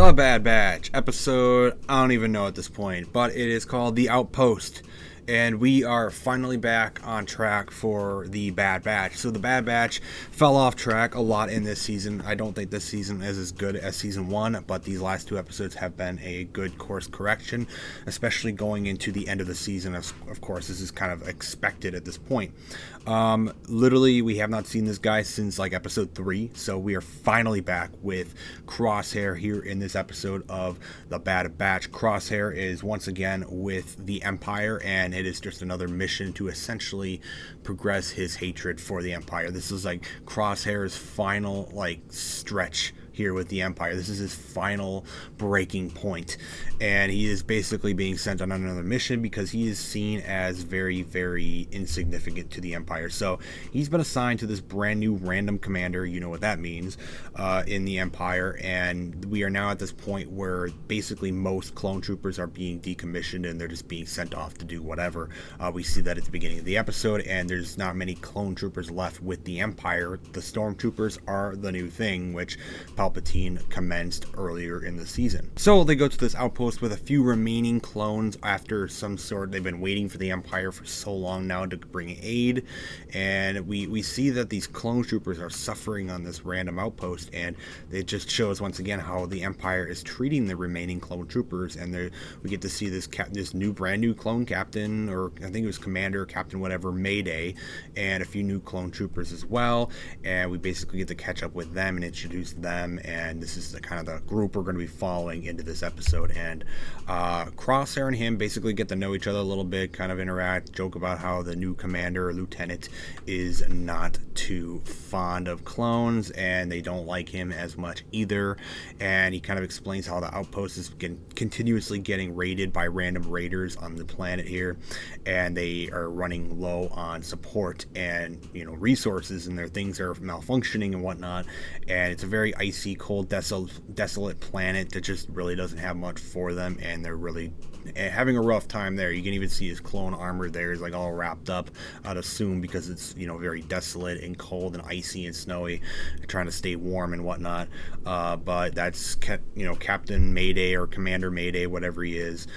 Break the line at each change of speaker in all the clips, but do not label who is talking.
The Bad Batch episode, I don't even know at this point, but it is called The Outpost. And we are finally back on track for The Bad Batch. So The Bad Batch fell off track a lot in this season. I don't think this season is as good as season 1, but these last 2 episodes have been a good course correction, especially going into the end of the season. Of course, this is kind of expected at this point. Literally, we have not seen this guy since like episode 3, so we are finally back with Crosshair here in this episode of The Bad Batch. Crosshair is once again with the Empire, and it is just another mission to essentially progress his hatred for the Empire. This is like Crosshair's final stretch here with the Empire. This is his final breaking point, and he is basically being sent on another mission because he is seen as very, very insignificant to the Empire. So he's been assigned to this brand new random commander, you know what that means, in the Empire, and we are now at this point where basically most clone troopers are being decommissioned and they're just being sent off to do whatever. We see that at the beginning of the episode, and there's not many clone troopers left with the Empire. The stormtroopers are the new thing, which Palpatine commenced earlier in the season. So they go to this outpost with a few remaining clones after some sort. They've been waiting for the Empire for so long now to bring aid, and we see that these clone troopers are suffering on this random outpost, and it just shows once again how the Empire is treating the remaining clone troopers. And we get to see this brand new clone captain, or I think it was commander, captain, whatever, Mayday, and a few new clone troopers as well. And we basically get to catch up with them and introduce them. And this is the kind of the group we're going to be following into this episode. And Crosshair and him basically get to know each other a little bit, kind of interact, joke about how the new commander or lieutenant is not too fond of clones, and they don't like him as much either. And he kind of explains how the outpost is continuously getting raided by random raiders on the planet here, and they are running low on support and resources, and their things are malfunctioning and whatnot. And it's a very icy, cold, desolate planet that just really doesn't have much for them, and they're really having a rough time there. You can even see his clone armor there is like all wrapped up, I'd assume, because it's very desolate and cold and icy and snowy, trying to stay warm and whatnot. But that's Captain Mayday or Commander Mayday, whatever he is.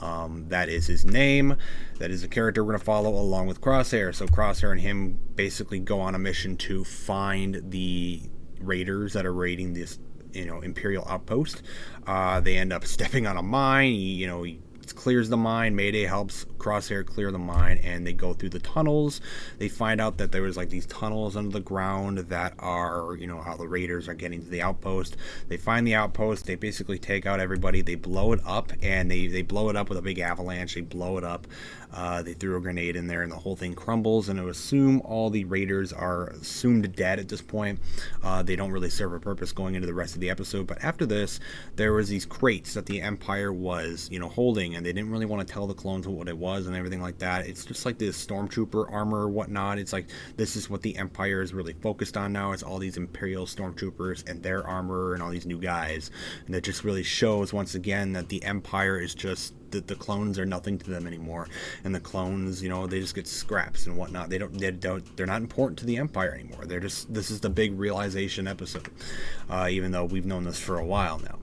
That is his name. That is the character we're going to follow along with Crosshair. So Crosshair and him basically go on a mission to find the raiders that are raiding this Imperial outpost. They end up stepping on a mine. He clears the mine. Mayday helps Crosshair clear the mine, and they go through the tunnels. They find out that there was these tunnels under the ground that are how the raiders are getting to the outpost. They find the outpost. They basically take out everybody. They blow it up, and they blow it up with a big avalanche. They blow it up. They threw a grenade in there, and the whole thing crumbles. And I assume all the raiders are assumed dead at this point. They don't really serve a purpose going into the rest of the episode. But after this, there was these crates that the Empire was holding, and they didn't really want to tell the clones what it was and everything like that. It's just like this stormtrooper armor or whatnot. It's like this is what the Empire is really focused on now. It's all these Imperial stormtroopers and their armor and all these new guys, and that just really shows once again that the Empire is just the clones are nothing to them anymore, and the clones they just get scraps and whatnot. They're not important to the Empire anymore. This is the big realization episode, even though we've known this for a while now.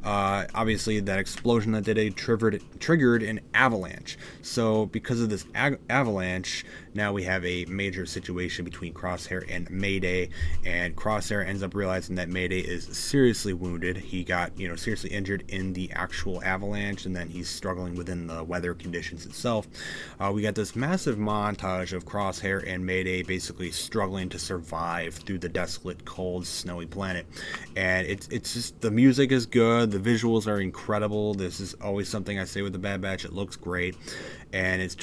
Obviously, that explosion that did it triggered an avalanche. So because of this avalanche, now we have a major situation between Crosshair and Mayday, and Crosshair ends up realizing that Mayday is seriously wounded. He got seriously injured in the actual avalanche, and then he's struggling within the weather conditions itself. We got this massive montage of Crosshair and Mayday basically struggling to survive through the desolate, cold, snowy planet. And it's just, the music is good, the visuals are incredible. This is always something I say with the Bad Batch. It looks great, and it's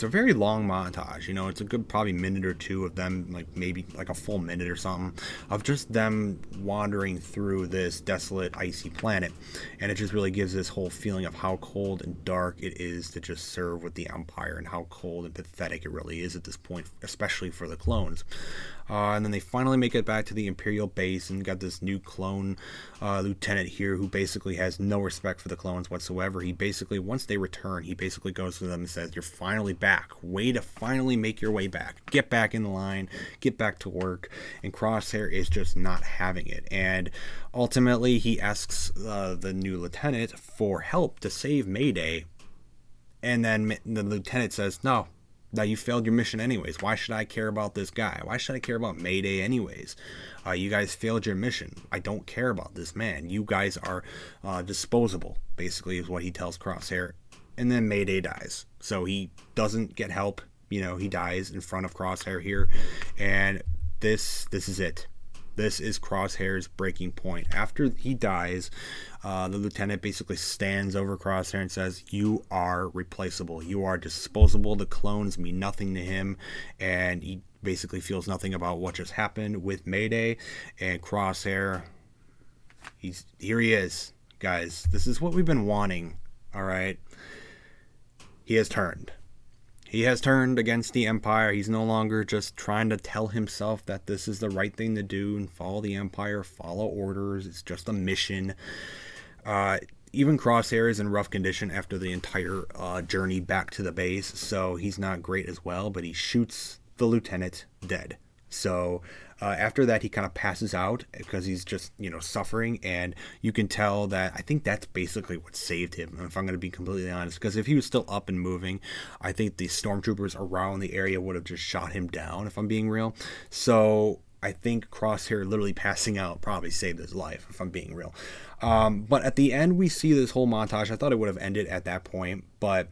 a very long montage. It's a good probably minute or two of them, maybe a full minute or something, of just them wandering through this desolate, icy planet. And it just really gives this whole feeling of how cold and dark it is to just serve with the Empire, and how cold and pathetic it really is at this point, especially for the clones. And then they finally make it back to the Imperial base, and got this new clone lieutenant here who basically has no respect for the clones whatsoever. He basically, once they return, he basically goes to them says, "You're finally back. Way to finally make your way back. Get back in the line. Get back to work." And Crosshair is just not having it. And ultimately, he asks the new lieutenant for help to save Mayday. And then the lieutenant says, "No, you failed your mission anyways. Why should I care about this guy? Why should I care about Mayday anyways? You guys failed your mission. I don't care about this man. You guys are disposable," basically is what he tells Crosshair. And then Mayday dies. So he doesn't get help. He dies in front of Crosshair here. And this is it. This is Crosshair's breaking point. After he dies, the lieutenant basically stands over Crosshair and says, "You are replaceable. You are disposable. The clones mean nothing to him." And he basically feels nothing about what just happened with Mayday. And Crosshair, here he is, guys. This is what we've been wanting, all right? He has turned. He has turned against the Empire. He's no longer just trying to tell himself that this is the right thing to do and follow the Empire, follow orders. It's just a mission. Even Crosshair is in rough condition after the entire journey back to the base, so he's not great as well, but he shoots the lieutenant dead. So after that, he kind of passes out because he's just, suffering. And you can tell that I think that's basically what saved him, if I'm going to be completely honest. Because if he was still up and moving, I think the stormtroopers around the area would have just shot him down, if I'm being real. So I think Crosshair literally passing out probably saved his life, if I'm being real. But at the end, we see this whole montage. I thought it would have ended at that point, but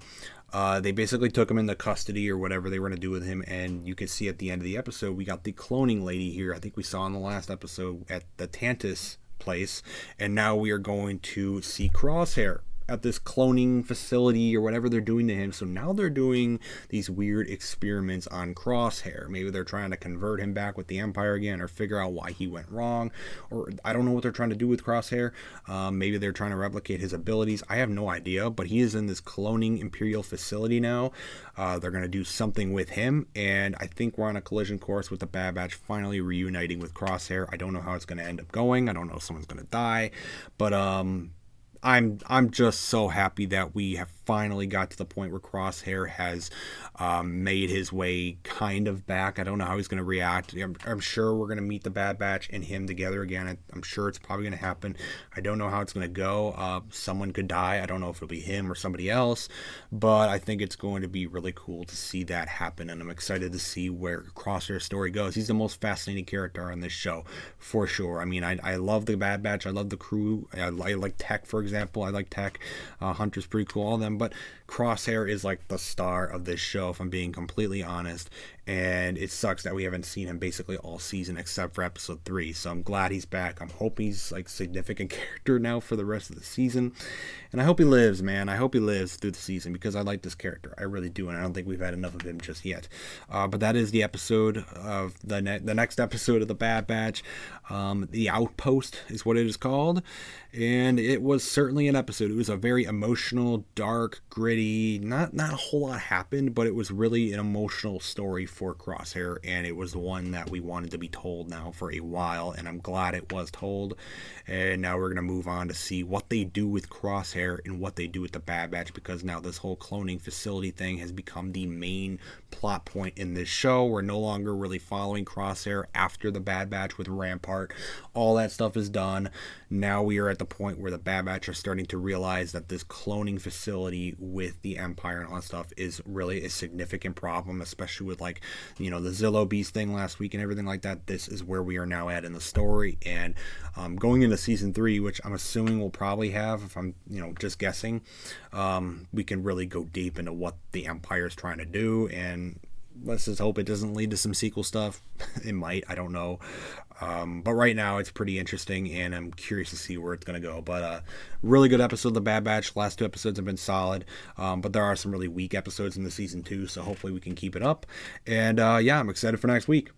they basically took him into custody or whatever they were going to do with him. And you can see at the end of the episode, we got the cloning lady here. I think we saw in the last episode at the Tantus place. And now we are going to see Crosshair at this cloning facility or whatever they're doing to him. So now they're doing these weird experiments on Crosshair. Maybe they're trying to convert him back with the Empire again, or figure out why he went wrong, or I don't know what they're trying to do with Crosshair. Maybe they're trying to replicate his abilities. I have no idea, but he is in this cloning Imperial facility now. They're going to do something with him, and I think we're on a collision course with the Bad Batch finally reuniting with Crosshair. I don't know how it's going to end up going. I don't know if someone's going to die, but I'm just so happy that we have finally got to the point where Crosshair has made his way kind of back. I don't know how he's going to react. I'm sure we're going to meet the Bad Batch and him together again. I'm sure it's probably going to happen. I don't know how it's going to go. Someone could die. I don't know if it'll be him or somebody else, but I think it's going to be really cool to see that happen, and I'm excited to see where Crosshair's story goes. He's the most fascinating character on this show, for sure. I mean, I love the Bad Batch. I love the crew. I like Tech, for example. I like Tech. Hunter's pretty cool, all of them, but Crosshair is like the star of this show, if I'm being completely honest. And it sucks that we haven't seen him basically all season except for episode 3. So I'm glad he's back. I'm hoping he's like a significant character now for the rest of the season. And I hope he lives, man. I hope he lives through the season because I like this character. I really do. And I don't think we've had enough of him just yet. But that is the episode of the next episode of the Bad Batch. The Outpost is what it is called. And it was certainly an episode. It was a very emotional, dark, gritty, not a whole lot happened, but it was really an emotional story for Crosshair, and it was the one that we wanted to be told now for a while, and I'm glad it was told. And now we're going to move on to see what they do with Crosshair and what they do with the Bad Batch, because now this whole cloning facility thing has become the main plot point in this show. We're no longer really following Crosshair after the Bad Batch with Rampart. All that stuff is done. Now we are at the point where the Bad Batch are starting to realize that this cloning facility with the Empire and all that stuff is really a significant problem, especially with like, the Zillow Beast thing last week and everything like that. This is where we are now at in the story. And going into season 3, which I'm assuming we'll probably have, if I'm, just guessing, we can really go deep into what the Empire is trying to do. And let's just hope it doesn't lead to some sequel stuff. It might, I don't know. But right now it's pretty interesting, and I'm curious to see where it's going to go. But really good episode of The Bad Batch. Last 2 episodes have been solid, but there are some really weak episodes in the season 2, so hopefully we can keep it up. And I'm excited for next week.